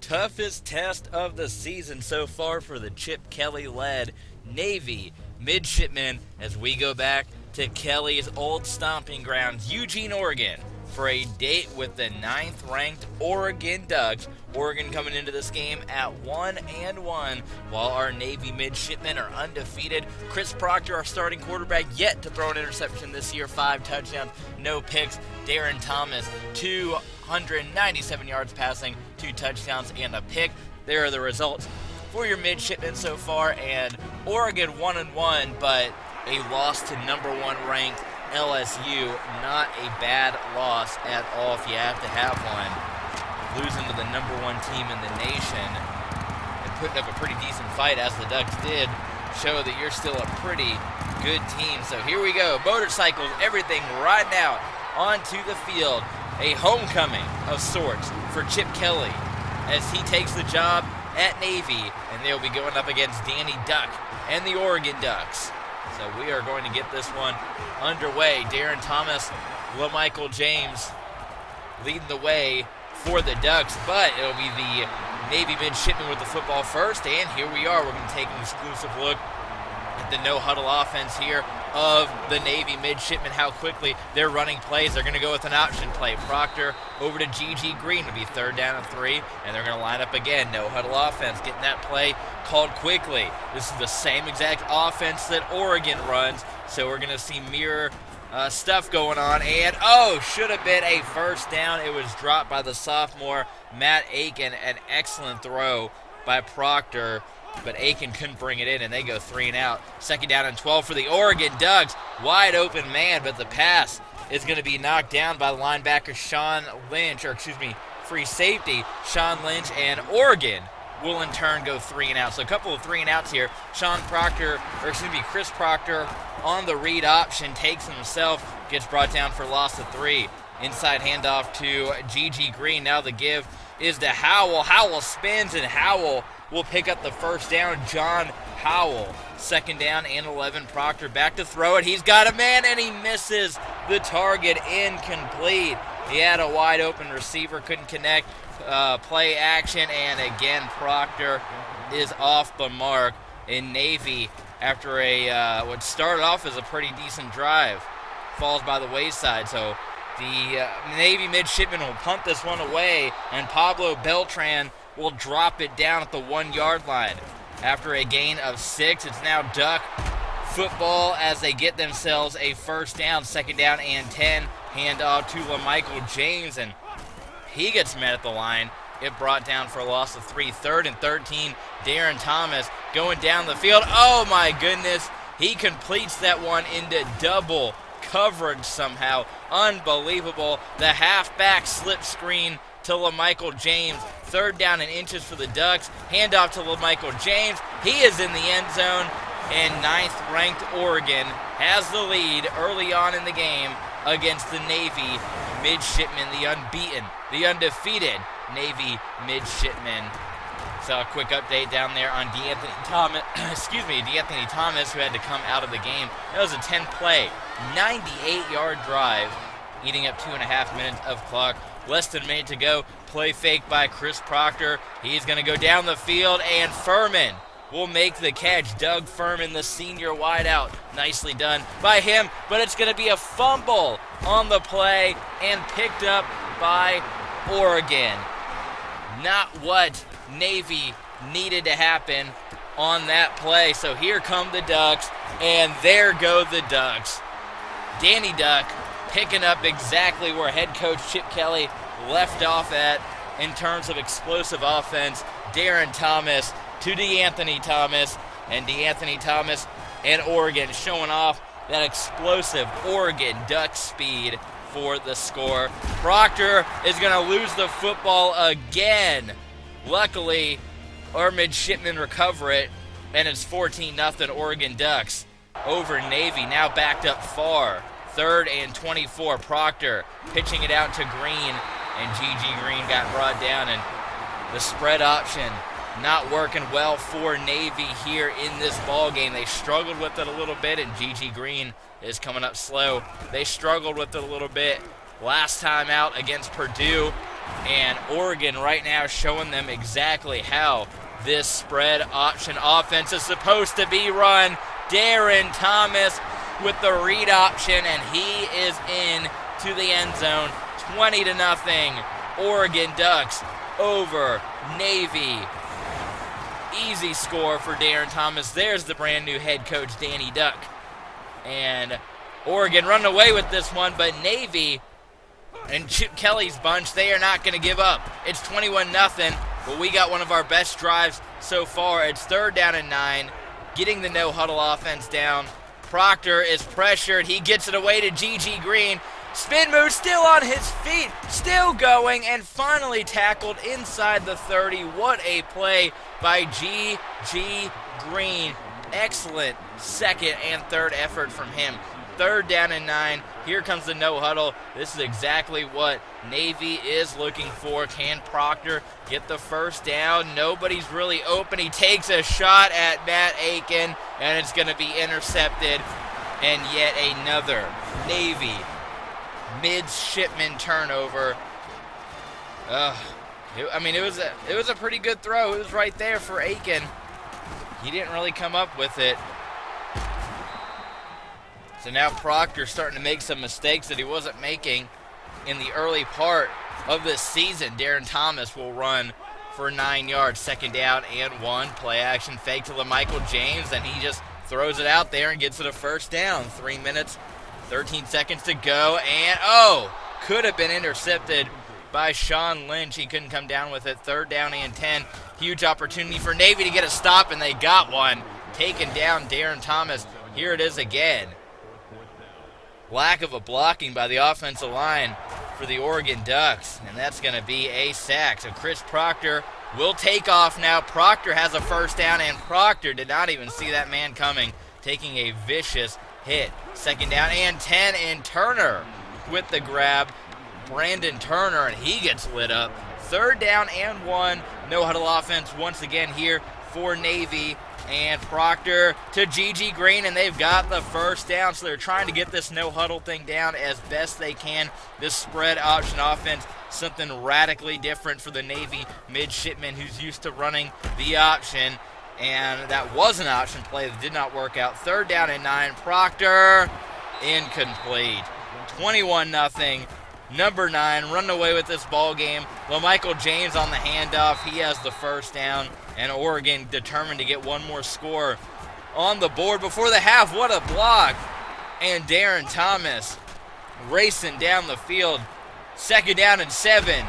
toughest test of the season so far for the Chip Kelly-led Navy midshipmen as we go back to Kelly's old stomping grounds, Eugene, Oregon, for a date with the 9th-ranked Oregon Ducks. Oregon coming into this game at 1-1, while our Navy midshipmen are undefeated. Chris Proctor, our starting quarterback, yet to throw an interception this year, 5 touchdowns, no picks. Darren Thomas, 297 yards passing, 2 touchdowns, and a pick. There are the results for your midshipmen so far, and Oregon 1-1, but a loss to number 1 ranked LSU. Not a bad loss at all if you have to have one. Losing to the number 1 team in the nation and putting up a pretty decent fight, as the Ducks did, show that you're still a pretty good team. So here we go. Motorcycles, everything riding out onto the field. A homecoming of sorts for Chip Kelly as he takes the job at Navy, and they'll be going up against Danny Duck and the Oregon Ducks. So we are going to get this one underway. Darren Thomas, LaMichael James leading the way for the Ducks, but it'll be the Navy midshipmen with the football first, and here we are. We're going to take an exclusive look at the no-huddle offense here of the Navy midshipmen, how quickly they're running plays. They're going to go with an option play. Proctor over to G.G. Green to be 3rd down and 3, and they're going to line up again. No-huddle offense, getting that play called quickly. This is the same exact offense that Oregon runs, so we're going to see mirror stuff going on, and should have been a first down. It was dropped by the sophomore Matt Aiken. An excellent throw by Proctor, but Aiken couldn't bring it in, and they go 3 and out. 2nd down and 12 for the Oregon Ducks. Wide open man, but the pass is going to be knocked down by linebacker Sean Lynch, free safety Sean Lynch, and Oregon will in turn go 3 and out. So a couple of 3 and outs here. Chris Proctor on the read option takes himself, gets brought down for loss of 3. Inside handoff to G.G. Green. Now the give is to Howell. Howell spins, and Howell will pick up the first down. John Howell, 2nd down and 11. Proctor back to throw it. He's got a man, and he misses the target. Incomplete. He had a wide open receiver, couldn't connect. Play action, and again Proctor is off the mark. In Navy, after what started off as a pretty decent drive, falls by the wayside. So the Navy midshipmen will punt this one away, and Pablo Beltran will drop it down at the 1-yard line. After a gain of 6, it's now Duck football as they get themselves a first down. 2nd down and 10. Handoff to LaMichael James, and he gets met at the line. Get brought down for a loss of 3. 3rd and 13. Darren Thomas going down the field. Oh my goodness. He completes that one into double coverage somehow. Unbelievable. The halfback slip screen to LaMichael James. 3rd down and inches for the Ducks. Handoff to LaMichael James. He is in the end zone, and 9th-ranked Oregon has the lead early on in the game against the Navy midshipmen, the unbeaten, the undefeated Navy midshipmen. So a quick update down there on D'Anthony Thomas, who had to come out of the game. That was a 10-play, 98-yard drive, eating up 2.5 minutes of clock. Less than a minute to go. Play fake by Chris Proctor. He's going to go down the field, and Furman will make the catch. Doug Furman, the senior wideout. Nicely done by him, but it's going to be a fumble on the play and picked up by Oregon. Not what Navy needed to happen on that play. So here come the Ducks, and there go the Ducks. Danny Duck picking up exactly where head coach Chip Kelly left off at in terms of explosive offense. Darren Thomas to D'Anthony Thomas, and D'Anthony Thomas and Oregon showing off that explosive Oregon Duck speed for the score. Proctor is going to lose the football again. Luckily, our midshipmen recover it, and it's 14-0 Oregon Ducks over Navy, now backed up far. 3rd and 24. Proctor pitching it out to Green, and G.G. Green got brought down, and the spread option not working well for Navy here in this ball game. They struggled with it a little bit, and G.G. Green is coming up slow. They struggled with it a little bit last time out against Purdue. And Oregon right now showing them exactly how this spread option offense is supposed to be run. Darren Thomas with the read option, and he is in to the end zone. 20-0. Oregon Ducks over Navy. Easy score for Darren Thomas. There's the brand new head coach, Danny Duck. And Oregon running away with this one, but Navy and Chip Kelly's bunch, they are not going to give up. It's 21-0, but we got one of our best drives so far. It's 3rd down and 9, getting the no-huddle offense down. Proctor is pressured. He gets it away to G.G. Green. Spin move, still on his feet, still going, and finally tackled inside the 30. What a play by G.G. Green. Excellent second and third effort from him. 3rd down and 9. Here comes the no-huddle. This is exactly what Navy is looking for. Can Proctor get the first down? Nobody's really open. He takes a shot at Matt Aiken, and it's going to be intercepted. And yet another Navy midshipman turnover. It was a pretty good throw. It was right there for Aiken. He didn't really come up with it. So now Proctor's starting to make some mistakes that he wasn't making in the early part of this season. Darren Thomas will run for 9 yards. 2nd down and 1. Play action fake to LaMichael James, and he just throws it out there and gets it a first down. 3 minutes, 13 seconds to go, and could have been intercepted by Sean Lynch. He couldn't come down with it. 3rd down and 10. Huge opportunity for Navy to get a stop, and they got one. Taking down Darren Thomas. Here it is again. Lack of a blocking by the offensive line for the Oregon Ducks, and that's going to be a sack. So Chris Proctor will take off now. Proctor has a first down, and Proctor did not even see that man coming, taking a vicious hit. 2nd down and 10, and Turner with the grab. Brandon Turner, and he gets lit up. 3rd down and 1. No-huddle offense once again here for Navy. And Proctor to G.G. Green, and they've got the first down. So they're trying to get this no-huddle thing down as best they can. This spread option offense, something radically different for the Navy midshipman who's used to running the option. And that was an option play that did not work out. 3rd down and 9. Proctor, incomplete. 21-0. Number 9 running away with this ball game. LaMichael James on the handoff. He has the first down. And Oregon determined to get one more score on the board before the half. What a block. And Darren Thomas racing down the field. 2nd down and 7.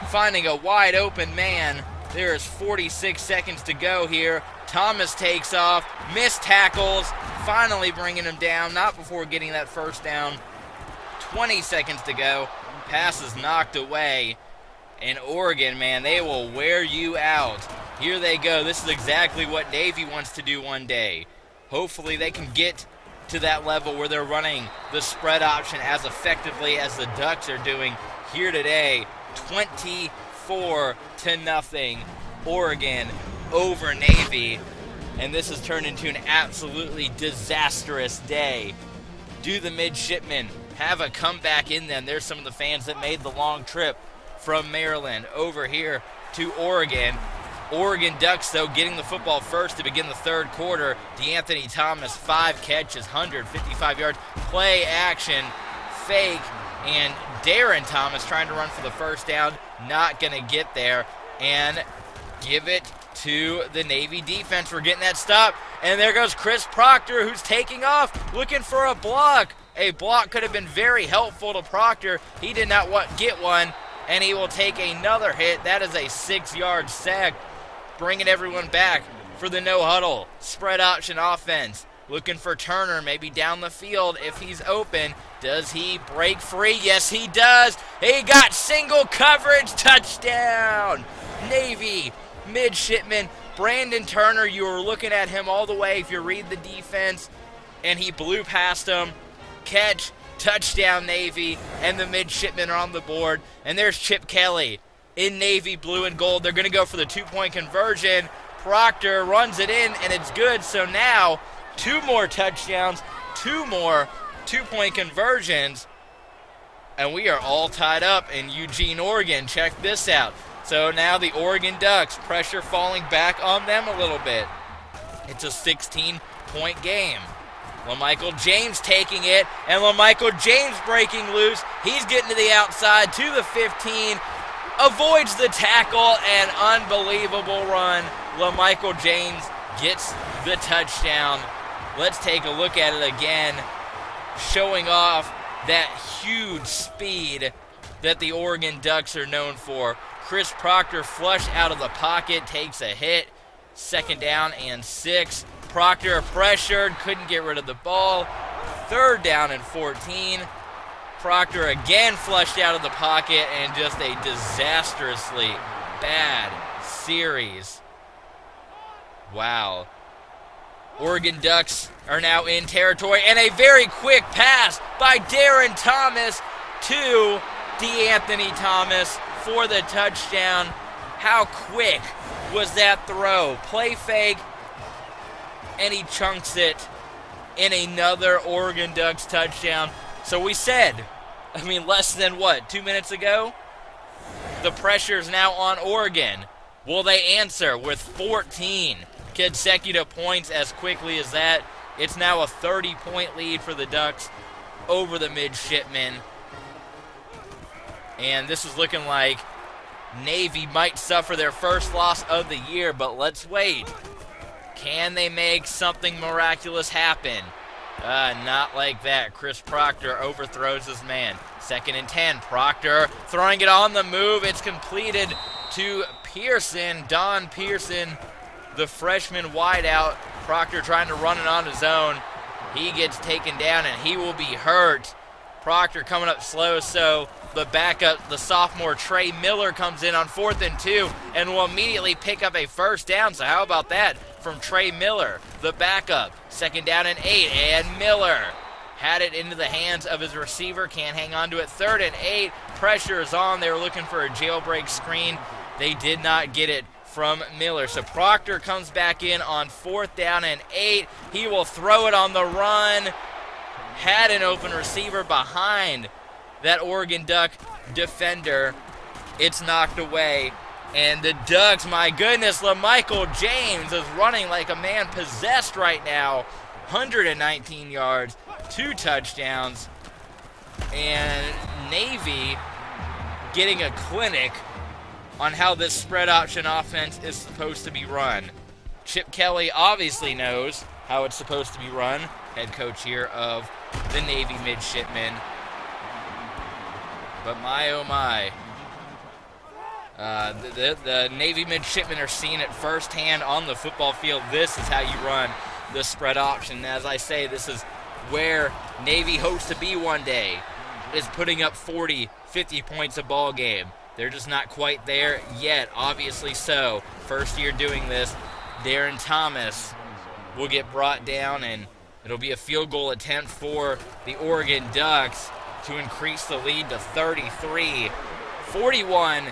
Finding a wide open man. There is 46 seconds to go here. Thomas takes off. Missed tackles. Finally bringing him down. Not before getting that first down. 20 seconds to go. Pass is knocked away. And Oregon, man, they will wear you out. Here they go. This is exactly what Navy wants to do one day. Hopefully they can get to that level where they're running the spread option as effectively as the Ducks are doing here today. 24-0. Oregon over Navy. And this has turned into an absolutely disastrous day. Do the midshipmen have a comeback in them? There's some of the fans that made the long trip from Maryland over here to Oregon. Oregon Ducks, though, getting the football first to begin the 3rd quarter. DeAnthony Thomas, 5 catches, 155 yards. Play action, fake, and Darren Thomas trying to run for the first down. Not going to get there. And give it to the Navy defense. We're getting that stop. And there goes Chris Proctor, who's taking off, looking for a block. A block could have been very helpful to Proctor. He did not get one, and he will take another hit. That is a 6-yard sack, bringing everyone back for the no-huddle. Spread option offense. Looking for Turner, maybe down the field if he's open. Does he break free? Yes, he does. He got single coverage. Touchdown. Navy midshipman Brandon Turner. You were looking at him all the way if you read the defense, and he blew past him. Catch, touchdown Navy, and the midshipmen are on the board. And there's Chip Kelly in Navy blue and gold. They're going to go for the 2-point conversion. Proctor runs it in, and it's good. So now 2 more touchdowns, 2 more 2-point conversions. And we are all tied up in Eugene, Oregon. Check this out. So now the Oregon Ducks, pressure falling back on them a little bit. It's a 16-point game. LaMichael James taking it, and LaMichael James breaking loose. He's getting to the outside to the 15, avoids the tackle, and unbelievable run. LaMichael James gets the touchdown. Let's take a look at it again, showing off that huge speed that the Oregon Ducks are known for. Chris Proctor flush out of the pocket, takes a hit. 2nd down and 6. Proctor pressured, couldn't get rid of the ball. 3rd down and 14. Proctor again flushed out of the pocket, and just a disastrously bad series. Wow. Oregon Ducks are now in territory, and a very quick pass by Darren Thomas to DeAnthony Thomas for the touchdown. How quick was that throw? Play fake, and he chunks it in another Oregon Ducks touchdown. So we said, less than 2 minutes ago? The pressure's now on Oregon. Will they answer with 14 consecutive points as quickly as that? It's now a 30-point lead for the Ducks over the Midshipmen. And this is looking like Navy might suffer their first loss of the year, but let's wait. Can they make something miraculous happen? Not like that. Chris Proctor overthrows his man. 2nd and 10. Proctor throwing it on the move. It's completed to Pearson. Don Pearson, the freshman wideout. Proctor trying to run it on his own. He gets taken down, and he will be hurt. Proctor coming up slow, so the backup, the sophomore Trey Miller, comes in on 4th and 2 and will immediately pick up a 1st down. So how about that from Trey Miller, the backup? 2nd down and 8, and Miller had it into the hands of his receiver, can't hang on to it. 3rd and 8, pressure is on. They were looking for a jailbreak screen. They did not get it from Miller. So Proctor comes back in on 4th down and 8. He will throw it on the run. Had an open receiver behind that Oregon Duck defender. It's knocked away. And the Ducks, my goodness, LaMichael James is running like a man possessed right now. 119 yards, 2 touchdowns. And Navy getting a clinic on how this spread option offense is supposed to be run. Chip Kelly obviously knows how it's supposed to be run. Head coach here of the Navy Midshipmen. But my, oh my. The Navy Midshipmen are seeing it firsthand on the football field. This is how you run the spread option. As I say, this is where Navy hopes to be one day, is putting up 40, 50 points a ball game. They're just not quite there yet, obviously so. First year doing this. Darren Thomas will get brought down, and it'll be a field goal attempt for the Oregon Ducks to increase the lead to 33. 41-8.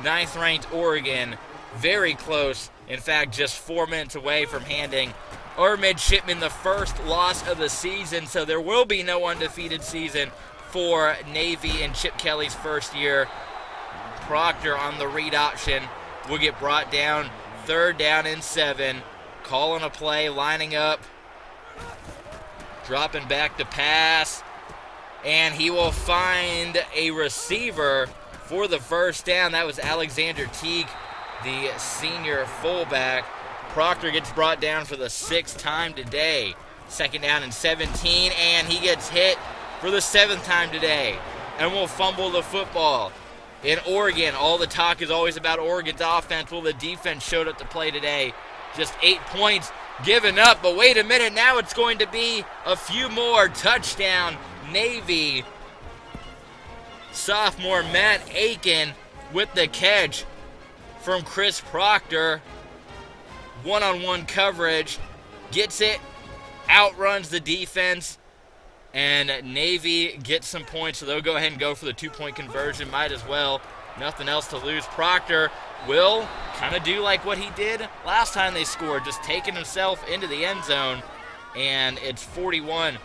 9th-ranked Oregon, very close. In fact, just 4 minutes away from handing our Midshipmen the first loss of the season. So there will be no undefeated season for Navy in Chip Kelly's first year. Proctor on the read option will get brought down. 3rd down and 7. Calling a play, lining up. Dropping back to pass. And he will find a receiver for the 1st down. That was Alexander Teague, the senior fullback. Proctor gets brought down for the 6th time today. 2nd down and 17, and he gets hit for the 7th time today and will fumble the football. In Oregon, all the talk is always about Oregon's offense. Well, the defense showed up to play today. Just 8 points given up, but wait a minute, now it's going to be a few more. Touchdown, Navy. Sophomore Matt Aiken with the catch from Chris Proctor. One-on-one coverage. Gets it, outruns the defense, and Navy gets some points, so they'll go ahead and go for the 2-point conversion. Might as well. Nothing else to lose. Proctor will kind of do like what he did last time they scored, just taking himself into the end zone, and it's 41-16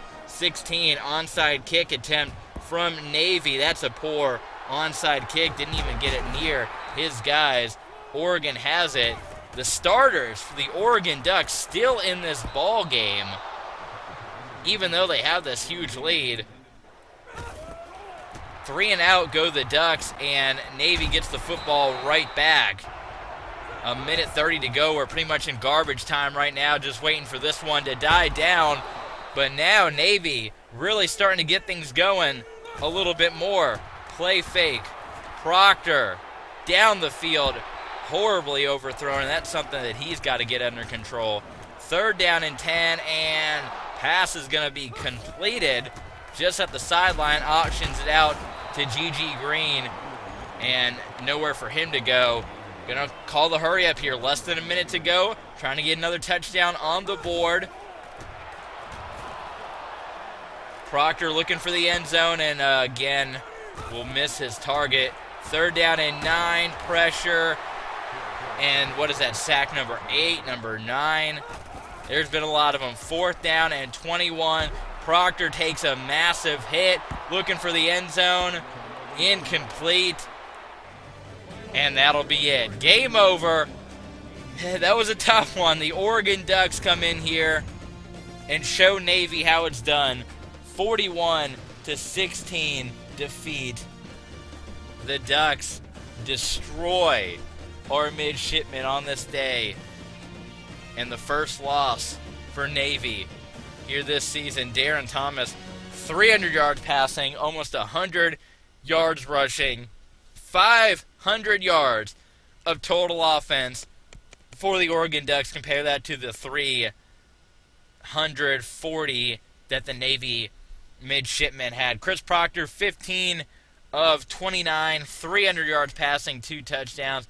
onside kick attempt from Navy. That's a poor onside kick. Didn't even get it near his guys. Oregon has it. The starters for the Oregon Ducks still in this ball game, even though they have this huge lead. 3 and out go the Ducks, and Navy gets the football right back. A minute 30 to go. We're pretty much in garbage time right now, just waiting for this one to die down. But now Navy really starting to get things going a little bit more. Play fake. Proctor down the field, horribly overthrown, and that's something that he's got to get under control. 3rd down and 10, and pass is going to be completed just at the sideline. Options it out to GG Green, and nowhere for him to go. Gonna call the hurry up here. Less than a minute to go. Trying to get another touchdown on the board. Proctor looking for the end zone, and again will miss his target. 3rd down and 9. Pressure. And what is that? Sack number 8, number 9. There's been a lot of them. 4th down and 21. Proctor takes a massive hit. Looking for the end zone. Incomplete. And that'll be it. Game over. That was a tough one. The Oregon Ducks come in here and show Navy how it's done. 41-16 defeat. The Ducks destroy our midshipmen on this day. And the first loss for Navy here this season. Darren Thomas, 300 yards passing, almost 100 yards rushing. 500 yards of total offense for the Oregon Ducks. Compare that to the 340 that the Navy midshipmen had. Chris Proctor, 15 of 29, 300 yards passing, 2 touchdowns.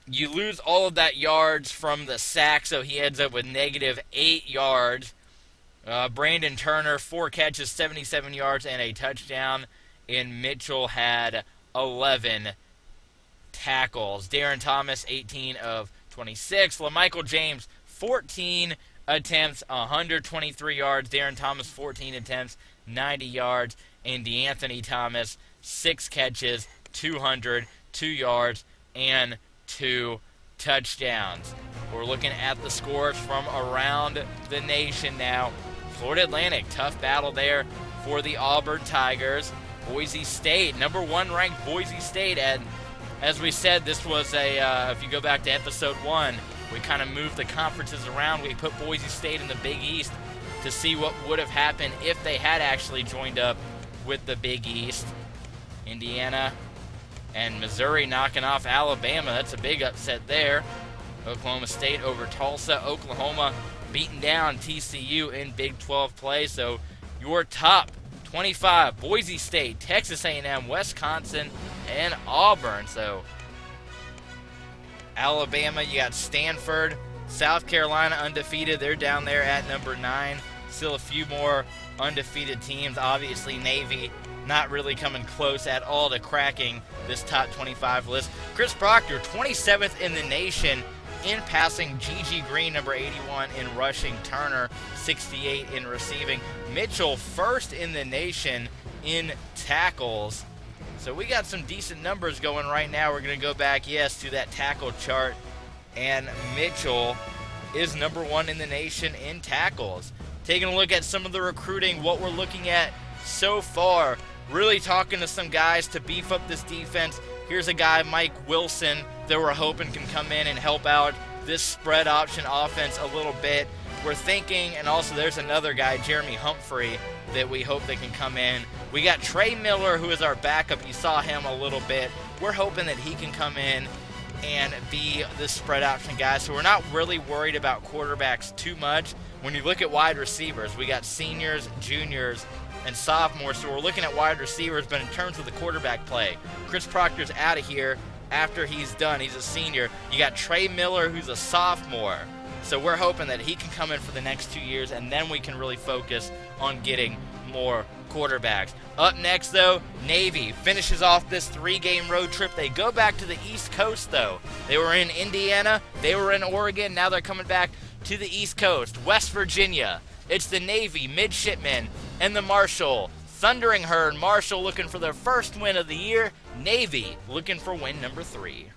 You lose all of that yards from the sack, so he ends up with -8 yards. Brandon Turner, 4 catches, 77 yards, and a touchdown. And Mitchell had 11 tackles. Darren Thomas, 18 of 26. LaMichael James, 14 attempts, 123 yards. Darren Thomas, 14 attempts, 90 yards. And DeAnthony Thomas, 6 catches, 202 yards, and 2 touchdowns. We're looking at the scores from around the nation now. Florida Atlantic, tough battle there for the Auburn Tigers. Boise State, number 1 ranked Boise State, and as we said, this was if you go back to episode 1, we kind of moved the conferences around. We put Boise State in the Big East to see what would have happened if they had actually joined up with the Big East. Indiana and Missouri knocking off Alabama. That's a big upset there. Oklahoma State over Tulsa. Oklahoma beating down TCU in Big 12 play. So your top 25, Boise State, Texas A&M, Wisconsin, and Auburn. So Alabama, you got Stanford, South Carolina undefeated. They're down there at number 9. Still a few more undefeated teams. Obviously, Navy not really coming close at all to cracking this top 25 list. Chris Proctor, 27th in the nation in passing. GG Green, number 81 in rushing. Turner, 68 in receiving. Mitchell, 1st in the nation in tackles. So we got some decent numbers going right now. We're going to go back, yes, to that tackle chart. And Mitchell is number 1 in the nation in tackles. Taking a look at some of the recruiting, what we're looking at so far. Really talking to some guys to beef up this defense. Here's a guy, Mike Wilson, that we're hoping can come in and help out this spread option offense a little bit. We're thinking, and also there's another guy, Jeremy Humphrey, that we hope they can come in. We got Trey Miller, who is our backup. You saw him a little bit. We're hoping that he can come in and be the spread option guy. So we're not really worried about quarterbacks too much. When you look at wide receivers, we got seniors, juniors, and sophomores. So we're looking at wide receivers, but in terms of the quarterback play, Chris Proctor's out of here after he's done. He's a senior. You got Trey Miller, who's a sophomore. So we're hoping that he can come in for the next 2 years, and then we can really focus on getting more quarterbacks. Up next, though, Navy finishes off this 3-game road trip. They go back to the East Coast, though. They were in Indiana. They were in Oregon. Now they're coming back to the East Coast, West Virginia. It's the Navy midshipmen and the Marshall Thundering Herd, Marshall looking for their first win of the year. Navy looking for win number 3.